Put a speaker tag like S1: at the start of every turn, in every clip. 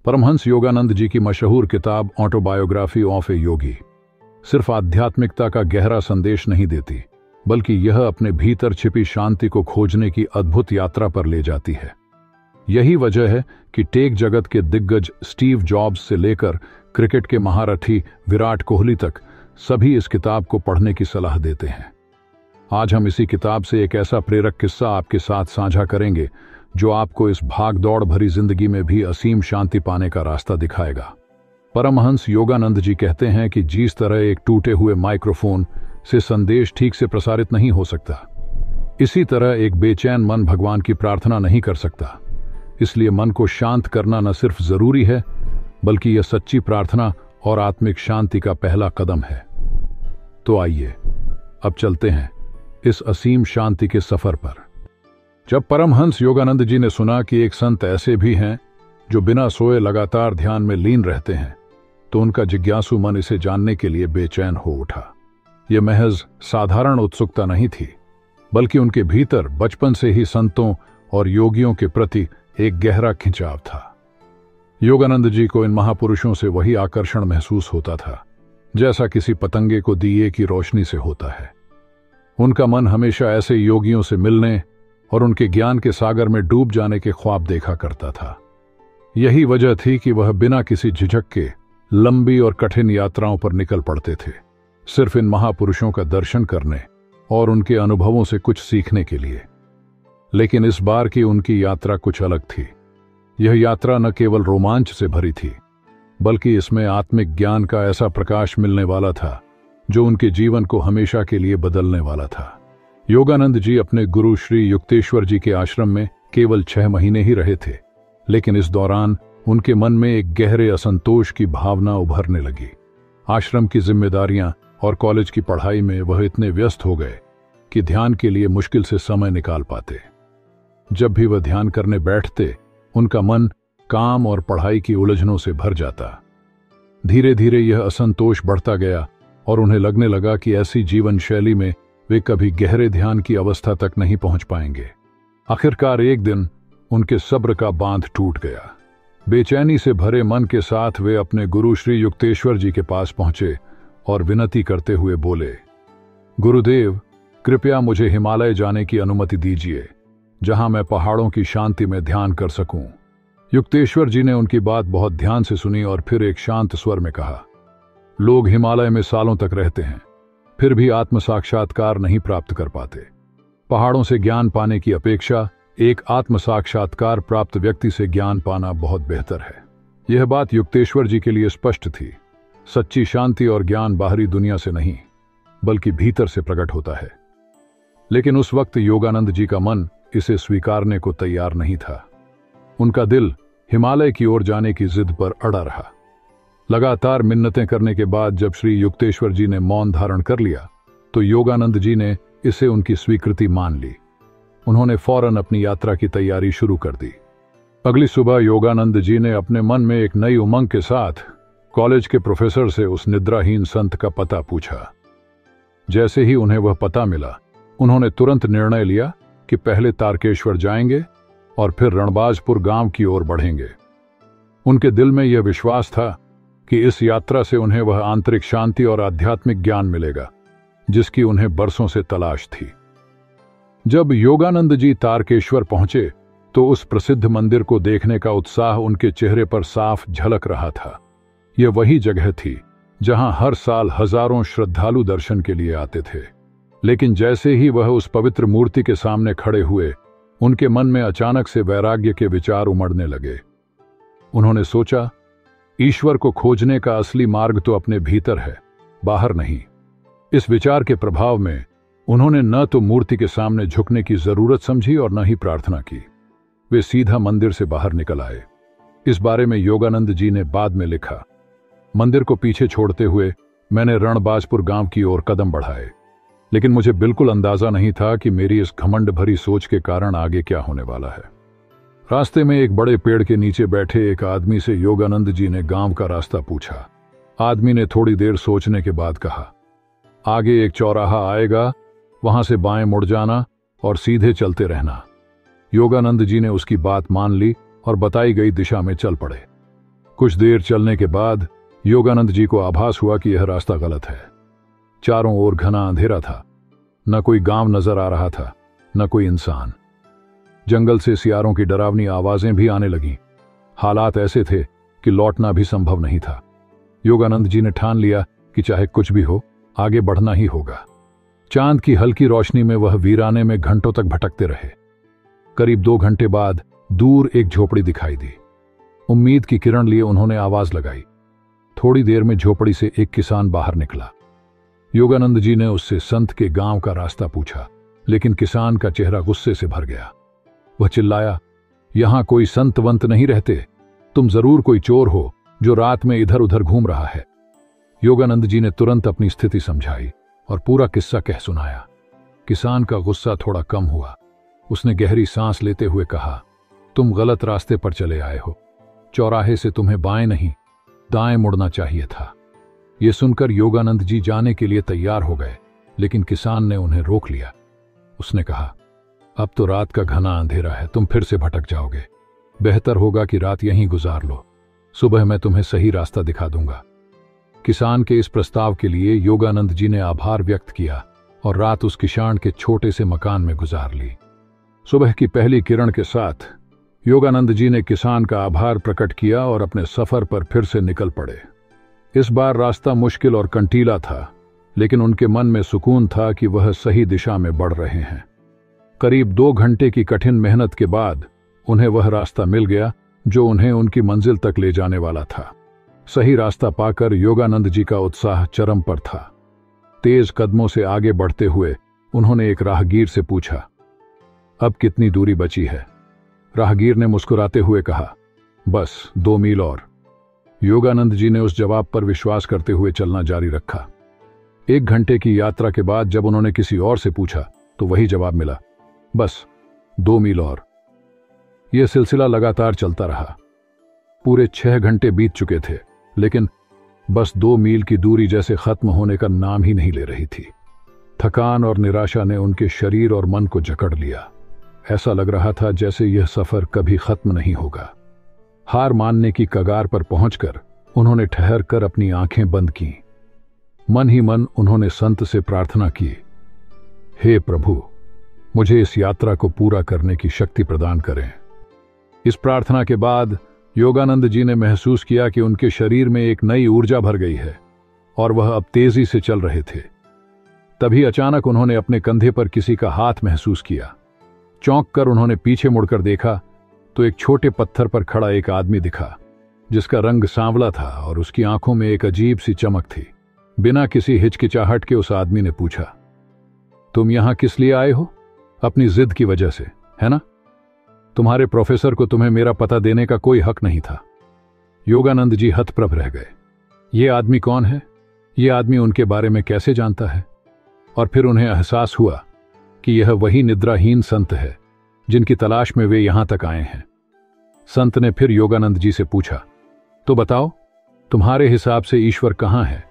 S1: परमहंस योगानंद जी की मशहूर किताब ऑटोबायोग्राफी ऑफ ए योगी सिर्फ आध्यात्मिकता का गहरा संदेश नहीं देती, बल्कि यह अपने भीतर छिपी शांति को खोजने की अद्भुत यात्रा पर ले जाती है। यही वजह है कि टेक जगत के दिग्गज स्टीव जॉब्स से लेकर क्रिकेट के महारथी विराट कोहली तक सभी इस किताब को पढ़ने की सलाह देते हैं। आज हम इसी किताब से एक ऐसा प्रेरक किस्सा आपके साथ साझा करेंगे जो आपको इस भाग दौड़ भरी जिंदगी में भी असीम शांति पाने का रास्ता दिखाएगा। परमहंस योगानंद जी कहते हैं कि जिस तरह एक टूटे हुए माइक्रोफोन से संदेश ठीक से प्रसारित नहीं हो सकता, इसी तरह एक बेचैन मन भगवान की प्रार्थना नहीं कर सकता। इसलिए मन को शांत करना न सिर्फ जरूरी है, बल्कि यह सच्ची प्रार्थना और आत्मिक शांति का पहला कदम है। तो आइए अब चलते हैं इस असीम शांति के सफर पर। जब परमहंस योगानंद जी ने सुना कि एक संत ऐसे भी हैं जो बिना सोए लगातार ध्यान में लीन रहते हैं, तो उनका जिज्ञासु मन इसे जानने के लिए बेचैन हो उठा। यह महज साधारण उत्सुकता नहीं थी, बल्कि उनके भीतर बचपन से ही संतों और योगियों के प्रति एक गहरा खिंचाव था। योगानंद जी को इन महापुरुषों से वही आकर्षण महसूस होता था जैसा किसी पतंगे को दिए की रोशनी से होता है। उनका मन हमेशा ऐसे योगियों से मिलने और उनके ज्ञान के सागर में डूब जाने के ख्वाब देखा करता था। यही वजह थी कि वह बिना किसी झिझक के लंबी और कठिन यात्राओं पर निकल पड़ते थे, सिर्फ इन महापुरुषों का दर्शन करने और उनके अनुभवों से कुछ सीखने के लिए। लेकिन इस बार की उनकी यात्रा कुछ अलग थी। यह यात्रा न केवल रोमांच से भरी थी, बल्कि इसमें आत्मिक ज्ञान का ऐसा प्रकाश मिलने वाला था जो उनके जीवन को हमेशा के लिए बदलने वाला था। योगानंद जी अपने गुरु श्री युक्तेश्वर जी के आश्रम में केवल 6 महीने ही रहे थे, लेकिन इस दौरान उनके मन में एक गहरे असंतोष की भावना उभरने लगी। आश्रम की जिम्मेदारियां और कॉलेज की पढ़ाई में वह इतने व्यस्त हो गए कि ध्यान के लिए मुश्किल से समय निकाल पाते। जब भी वह ध्यान करने बैठते, उनका मन काम और पढ़ाई की उलझनों से भर जाता। धीरे धीरे यह असंतोष बढ़ता गया और उन्हें लगने लगा कि ऐसी जीवन शैली में वे कभी गहरे ध्यान की अवस्था तक नहीं पहुंच पाएंगे। आखिरकार एक दिन उनके सब्र का बांध टूट गया। बेचैनी से भरे मन के साथ वे अपने गुरु श्री युक्तेश्वर जी के पास पहुंचे और विनती करते हुए बोले, गुरुदेव, कृपया मुझे हिमालय जाने की अनुमति दीजिए, जहां मैं पहाड़ों की शांति में ध्यान कर सकूं। युक्तेश्वर जी ने उनकी बात बहुत ध्यान से सुनी और फिर एक शांत स्वर में कहा, लोग हिमालय में सालों तक रहते हैं, फिर भी आत्म साक्षात्कार नहीं प्राप्त कर पाते। पहाड़ों से ज्ञान पाने की अपेक्षा एक आत्म साक्षात्कार प्राप्त व्यक्ति से ज्ञान पाना बहुत बेहतर है। यह बात युक्तेश्वर जी के लिए स्पष्ट थी। सच्ची शांति और ज्ञान बाहरी दुनिया से नहीं, बल्कि भीतर से प्रकट होता है। लेकिन उस वक्त योगानंद जी का मन इसे स्वीकारने को तैयार नहीं था। उनका दिल हिमालय की ओर जाने की जिद पर अड़ा रहा। लगातार मिन्नतें करने के बाद जब श्री युक्तेश्वर जी ने मौन धारण कर लिया, तो योगानंद जी ने इसे उनकी स्वीकृति मान ली। उन्होंने फौरन अपनी यात्रा की तैयारी शुरू कर दी। अगली सुबह योगानंद जी ने अपने मन में एक नई उमंग के साथ कॉलेज के प्रोफेसर से उस निद्राहीन संत का पता पूछा। जैसे ही उन्हें वह पता मिला, उन्होंने तुरंत निर्णय लिया कि पहले तारकेश्वर जाएंगे और फिर रणबाजपुर गांव की ओर बढ़ेंगे। उनके दिल में यह विश्वास था कि इस यात्रा से उन्हें वह आंतरिक शांति और आध्यात्मिक ज्ञान मिलेगा जिसकी उन्हें बरसों से तलाश थी। जब योगानंद जी तारकेश्वर पहुंचे, तो उस प्रसिद्ध मंदिर को देखने का उत्साह उनके चेहरे पर साफ झलक रहा था। यह वही जगह थी जहां हर साल हजारों श्रद्धालु दर्शन के लिए आते थे। लेकिन जैसे ही वह उस पवित्र मूर्ति के सामने खड़े हुए, उनके मन में अचानक से वैराग्य के विचार उमड़ने लगे। उन्होंने सोचा, ईश्वर को खोजने का असली मार्ग तो अपने भीतर है, बाहर नहीं। इस विचार के प्रभाव में उन्होंने न तो मूर्ति के सामने झुकने की जरूरत समझी और न ही प्रार्थना की। वे सीधा मंदिर से बाहर निकल आए। इस बारे में योगानंद जी ने बाद में लिखा, मंदिर को पीछे छोड़ते हुए मैंने रणबाजपुर गांव की ओर कदम बढ़ाए, लेकिन मुझे बिल्कुल अंदाजा नहीं था कि मेरी इस घमंड भरी सोच के कारण आगे क्या होने वाला है। रास्ते में एक बड़े पेड़ के नीचे बैठे एक आदमी से योगानंद जी ने गांव का रास्ता पूछा। आदमी ने थोड़ी देर सोचने के बाद कहा, आगे एक चौराहा आएगा, वहां से बाएं मुड़ जाना और सीधे चलते रहना। योगानंद जी ने उसकी बात मान ली और बताई गई दिशा में चल पड़े। कुछ देर चलने के बाद योगानंद जी को आभास हुआ कि यह रास्ता गलत है। चारों ओर घना अंधेरा था, न कोई गांव नजर आ रहा था, न कोई इंसान। जंगल से सियारों की डरावनी आवाजें भी आने लगीं। हालात ऐसे थे कि लौटना भी संभव नहीं था। योगानंद जी ने ठान लिया कि चाहे कुछ भी हो, आगे बढ़ना ही होगा। चांद की हल्की रोशनी में वह वीराने में घंटों तक भटकते रहे। करीब 2 घंटे बाद दूर एक झोपड़ी दिखाई दी। उम्मीद की किरण लिए उन्होंने आवाज लगाई। थोड़ी देर में झोपड़ी से एक किसान बाहर निकला। योगानंद जी ने उससे संत के गांव का रास्ता पूछा, लेकिन किसान का चेहरा गुस्से से भर गया। वह चिल्लाया, यहां कोई संत वंत नहीं रहते, तुम जरूर कोई चोर हो जो रात में इधर उधर घूम रहा है। योगानंद जी ने तुरंत अपनी स्थिति समझाई और पूरा किस्सा कह सुनाया। किसान का गुस्सा थोड़ा कम हुआ। उसने गहरी सांस लेते हुए कहा, तुम गलत रास्ते पर चले आए हो। चौराहे से तुम्हें बाएं नहीं, दाएं मुड़ना चाहिए था। यह सुनकर योगानंद जी जाने के लिए तैयार हो गए, लेकिन किसान ने उन्हें रोक लिया। उसने कहा, अब तो रात का घना अंधेरा है, तुम फिर से भटक जाओगे। बेहतर होगा कि रात यहीं गुजार लो। सुबह मैं तुम्हें सही रास्ता दिखा दूंगा। किसान के इस प्रस्ताव के लिए योगानंद जी ने आभार व्यक्त किया और रात उस किसान के छोटे से मकान में गुजार ली। सुबह की पहली किरण के साथ योगानंद जी ने किसान का आभार प्रकट किया और अपने सफर पर फिर से निकल पड़े। इस बार रास्ता मुश्किल और कंटीला था, लेकिन उनके मन में सुकून था कि वह सही दिशा में बढ़ रहे हैं। करीब 2 घंटे की कठिन मेहनत के बाद उन्हें वह रास्ता मिल गया जो उन्हें उनकी मंजिल तक ले जाने वाला था। सही रास्ता पाकर योगानंद जी का उत्साह चरम पर था। तेज कदमों से आगे बढ़ते हुए उन्होंने एक राहगीर से पूछा, अब कितनी दूरी बची है? राहगीर ने मुस्कुराते हुए कहा, बस 2 मील और। योगानंद जी ने उस जवाब पर विश्वास करते हुए चलना जारी रखा। 1 घंटे की यात्रा के बाद जब उन्होंने किसी और से पूछा तो वही जवाब मिला, बस 2 मील और। यह सिलसिला लगातार चलता रहा। पूरे 6 घंटे बीत चुके थे, लेकिन बस 2 मील की दूरी जैसे खत्म होने का नाम ही नहीं ले रही थी। थकान और निराशा ने उनके शरीर और मन को जकड़ लिया। ऐसा लग रहा था जैसे यह सफर कभी खत्म नहीं होगा। हार मानने की कगार पर पहुंचकर उन्होंने ठहर कर अपनी आंखें बंद की। मन ही मन उन्होंने संत से प्रार्थना की, हे प्रभु, मुझे इस यात्रा को पूरा करने की शक्ति प्रदान करें। इस प्रार्थना के बाद योगानंद जी ने महसूस किया कि उनके शरीर में एक नई ऊर्जा भर गई है और वह अब तेजी से चल रहे थे। तभी अचानक उन्होंने अपने कंधे पर किसी का हाथ महसूस किया। चौंक कर उन्होंने पीछे मुड़कर देखा तो एक छोटे पत्थर पर खड़ा एक आदमी दिखा, जिसका रंग सांवला था और उसकी आंखों में एक अजीब सी चमक थी। बिना किसी हिचकिचाहट के उस आदमी ने पूछा, तुम यहां किस लिए आए हो? अपनी जिद की वजह से, है ना? तुम्हारे प्रोफेसर को तुम्हें मेरा पता देने का कोई हक नहीं था। योगानंद जी हतप्रभ रह गए। ये आदमी कौन है? ये आदमी उनके बारे में कैसे जानता है? और फिर उन्हें एहसास हुआ कि यह वही निद्राहीन संत है जिनकी तलाश में वे यहां तक आए हैं। संत ने फिर योगानंद जी से पूछा, तो बताओ, तुम्हारे हिसाब से ईश्वर कहां है?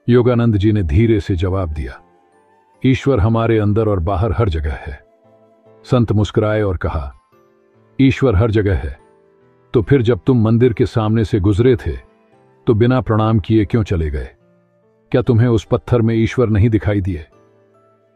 S1: योगानंद जी ने धीरे से जवाब दिया, ईश्वर हमारे अंदर और बाहर हर जगह है। संत मुस्कुराए और कहा, ईश्वर हर जगह है, तो फिर जब तुम मंदिर के सामने से गुजरे थे तो बिना प्रणाम किए क्यों चले गए? क्या तुम्हें उस पत्थर में ईश्वर नहीं दिखाई दिए?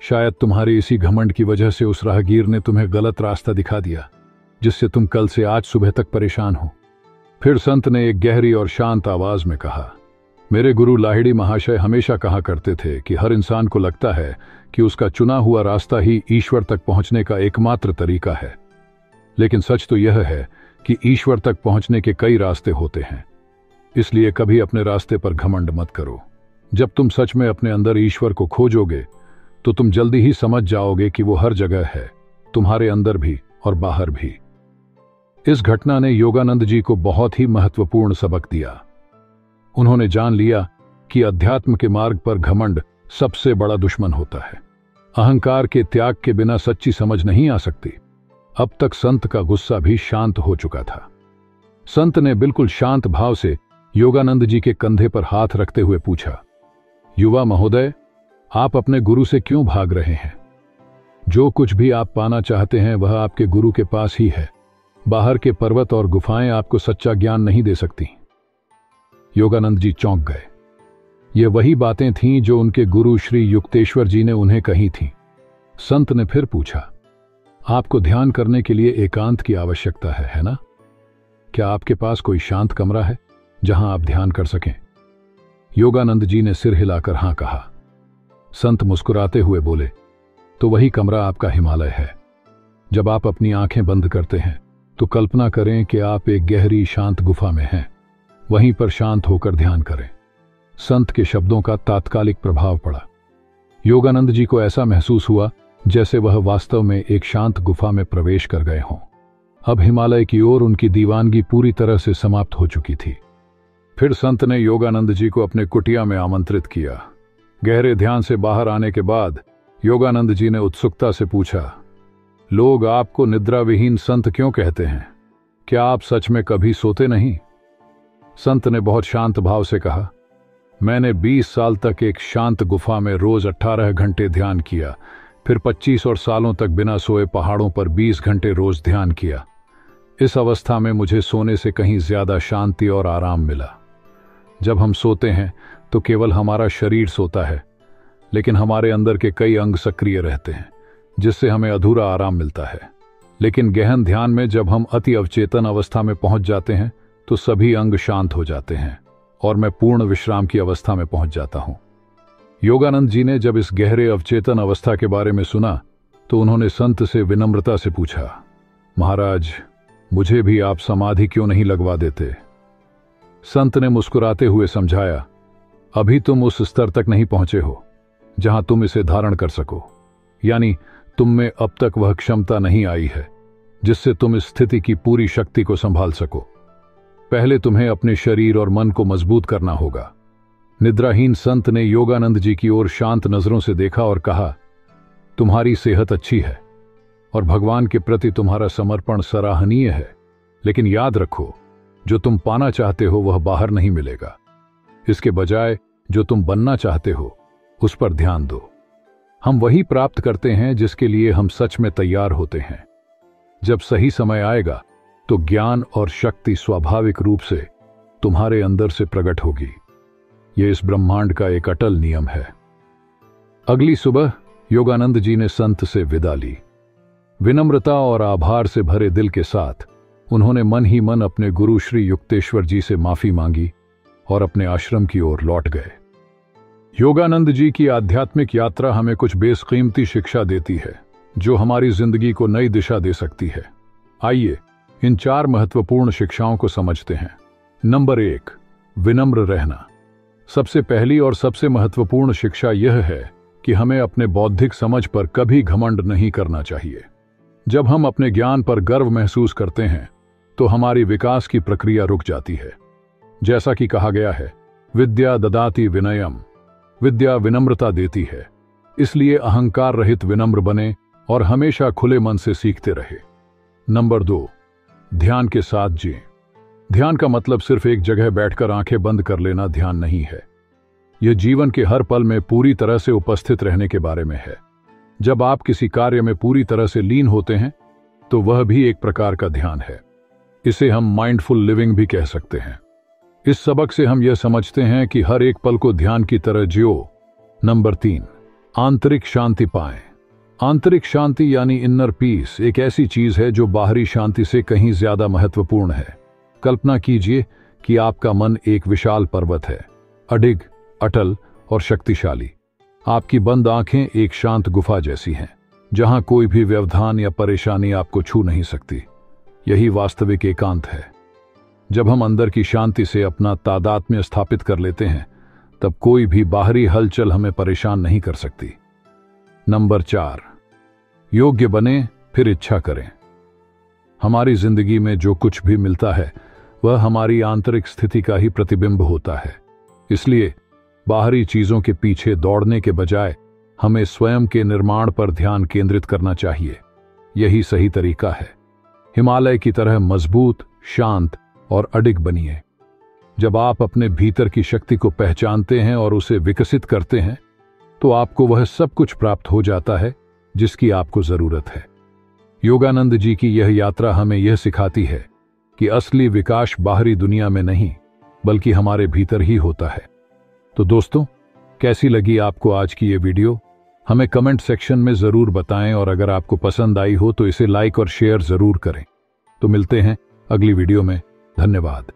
S1: शायद तुम्हारे इसी घमंड की वजह से उस राहगीर ने तुम्हें गलत रास्ता दिखा दिया, जिससे तुम कल से आज सुबह तक परेशान हो। फिर संत ने एक गहरी और शांत आवाज में कहा, मेरे गुरु लाहिड़ी महाशय हमेशा कहा करते थे कि हर इंसान को लगता है कि उसका चुना हुआ रास्ता ही ईश्वर तक पहुंचने का एकमात्र तरीका है। लेकिन सच तो यह है कि ईश्वर तक पहुंचने के कई रास्ते होते हैं। इसलिए कभी अपने रास्ते पर घमंड मत करो। जब तुम सच में अपने अंदर ईश्वर को खोजोगे तो तुम जल्दी ही समझ जाओगे कि वो हर जगह है, तुम्हारे अंदर भी और बाहर भी। इस घटना ने योगानंद जी को बहुत ही महत्वपूर्ण सबक दिया। उन्होंने जान लिया कि अध्यात्म के मार्ग पर घमंड सबसे बड़ा दुश्मन होता है। अहंकार के त्याग के बिना सच्ची समझ नहीं आ सकती। अब तक संत का गुस्सा भी शांत हो चुका था। संत ने बिल्कुल शांत भाव से योगानंद जी के कंधे पर हाथ रखते हुए पूछा, युवा महोदय, आप अपने गुरु से क्यों भाग रहे हैं? जो कुछ भी आप पाना चाहते हैं वह आपके गुरु के पास ही है। बाहर के पर्वत और गुफाएं आपको सच्चा ज्ञान नहीं दे सकती। योगानंद जी चौंक गए। ये वही बातें थीं जो उनके गुरु श्री युक्तेश्वर जी ने उन्हें कही थीं। संत ने फिर पूछा, आपको ध्यान करने के लिए एकांत की आवश्यकता है ना? क्या आपके पास कोई शांत कमरा है जहां आप ध्यान कर सकें? योगानंद जी ने सिर हिलाकर हां कहा। संत मुस्कुराते हुए बोले, तो वही कमरा आपका हिमालय है। जब आप अपनी आंखें बंद करते हैं तो कल्पना करें कि आप एक गहरी शांत गुफा में हैं। वहीं पर शांत होकर ध्यान करें। संत के शब्दों का तात्कालिक प्रभाव पड़ा। योगानंद जी को ऐसा महसूस हुआ जैसे वह वास्तव में एक शांत गुफा में प्रवेश कर गए हों। अब हिमालय की ओर उनकी दीवानगी पूरी तरह से समाप्त हो चुकी थी। फिर संत ने योगानंद जी को अपने कुटिया में आमंत्रित किया। गहरे ध्यान से बाहर आने के बाद योगानंद जी ने उत्सुकता से पूछा, लोग आपको निद्राविहीन संत क्यों कहते हैं? क्या आप सच में कभी सोते नहीं? संत ने बहुत शांत भाव से कहा, मैंने 20 साल तक एक शांत गुफा में रोज 18 घंटे ध्यान किया, फिर 25 और सालों तक बिना सोए पहाड़ों पर 20 घंटे रोज ध्यान किया। इस अवस्था में मुझे सोने से कहीं ज्यादा शांति और आराम मिला। जब हम सोते हैं तो केवल हमारा शरीर सोता है, लेकिन हमारे अंदर के कई अंग सक्रिय रहते हैं, जिससे हमें अधूरा आराम मिलता है। लेकिन गहन ध्यान में जब हम अति अवचेतन अवस्था में पहुंच जाते हैं तो सभी अंग शांत हो जाते हैं और मैं पूर्ण विश्राम की अवस्था में पहुंच जाता हूं। योगानंद जी ने जब इस गहरे अवचेतन अवस्था के बारे में सुना तो उन्होंने संत से विनम्रता से पूछा, महाराज, मुझे भी आप समाधि क्यों नहीं लगवा देते? संत ने मुस्कुराते हुए समझाया, अभी तुम उस स्तर तक नहीं पहुंचे हो जहां तुम इसे धारण कर सको, यानी तुम में अब तक वह क्षमता नहीं आई है जिससे तुम इस स्थिति की पूरी शक्ति को संभाल सको। पहले तुम्हें अपने शरीर और मन को मजबूत करना होगा। निद्राहीन संत ने योगानंद जी की ओर शांत नजरों से देखा और कहा, तुम्हारी सेहत अच्छी है और भगवान के प्रति तुम्हारा समर्पण सराहनीय है, लेकिन याद रखो, जो तुम पाना चाहते हो वह बाहर नहीं मिलेगा। इसके बजाय जो तुम बनना चाहते हो उस पर ध्यान दो। हम वही प्राप्त करते हैं जिसके लिए हम सच में तैयार होते हैं। जब सही समय आएगा तो ज्ञान और शक्ति स्वाभाविक रूप से तुम्हारे अंदर से प्रकट होगी। यह इस ब्रह्मांड का एक अटल नियम है। अगली सुबह योगानंद जी ने संत से विदा ली। विनम्रता और आभार से भरे दिल के साथ उन्होंने मन ही मन अपने गुरु श्री युक्तेश्वर जी से माफी मांगी और अपने आश्रम की ओर लौट गए। योगानंद जी की आध्यात्मिक यात्रा हमें कुछ बेशकीमती शिक्षा देती है जो हमारी जिंदगी को नई दिशा दे सकती है। आइए इन 4 महत्वपूर्ण शिक्षाओं को समझते हैं। नंबर 1, विनम्र रहना। सबसे पहली और सबसे महत्वपूर्ण शिक्षा यह है कि हमें अपने बौद्धिक समझ पर कभी घमंड नहीं करना चाहिए। जब हम अपने ज्ञान पर गर्व महसूस करते हैं तो हमारी विकास की प्रक्रिया रुक जाती है। जैसा कि कहा गया है, विद्या ददाति विनयम, विद्या विनम्रता देती है। इसलिए अहंकार रहित विनम्र बने और हमेशा खुले मन से सीखते रहे। नंबर 2, ध्यान के साथ जिएं। ध्यान का मतलब सिर्फ एक जगह बैठकर आंखें बंद कर लेना ध्यान नहीं है। यह जीवन के हर पल में पूरी तरह से उपस्थित रहने के बारे में है। जब आप किसी कार्य में पूरी तरह से लीन होते हैं तो वह भी एक प्रकार का ध्यान है। इसे हम माइंडफुल लिविंग भी कह सकते हैं। इस सबक से हम यह समझते हैं कि हर एक पल को ध्यान की तरह जियो। नंबर 3, आंतरिक शांति पाएं। आंतरिक शांति यानी इनर पीस एक ऐसी चीज है जो बाहरी शांति से कहीं ज्यादा महत्वपूर्ण है। कल्पना कीजिए कि आपका मन एक विशाल पर्वत है, अडिग, अटल और शक्तिशाली। आपकी बंद आंखें एक शांत गुफा जैसी हैं, जहां कोई भी व्यवधान या परेशानी आपको छू नहीं सकती। यही वास्तविक एकांत है। जब हम अंदर की शांति से अपना तादात्म्य स्थापित कर लेते हैं तब कोई भी बाहरी हलचल हमें परेशान नहीं कर सकती। नंबर 4, योग्य बने फिर इच्छा करें। हमारी जिंदगी में जो कुछ भी मिलता है वह हमारी आंतरिक स्थिति का ही प्रतिबिंब होता है। इसलिए बाहरी चीजों के पीछे दौड़ने के बजाय हमें स्वयं के निर्माण पर ध्यान केंद्रित करना चाहिए। यही सही तरीका है। हिमालय की तरह मजबूत, शांत और अडिग बनिए। जब आप अपने भीतर की शक्ति को पहचानते हैं और उसे विकसित करते हैं तो आपको वह सब कुछ प्राप्त हो जाता है जिसकी आपको जरूरत है। योगानंद जी की यह यात्रा हमें यह सिखाती है कि असली विकास बाहरी दुनिया में नहीं बल्कि हमारे भीतर ही होता है। तो दोस्तों, कैसी लगी आपको आज की ये वीडियो? हमें कमेंट सेक्शन में जरूर बताएं, और अगर आपको पसंद आई हो तो इसे लाइक और शेयर जरूर करें। तो मिलते हैं अगली वीडियो में। धन्यवाद।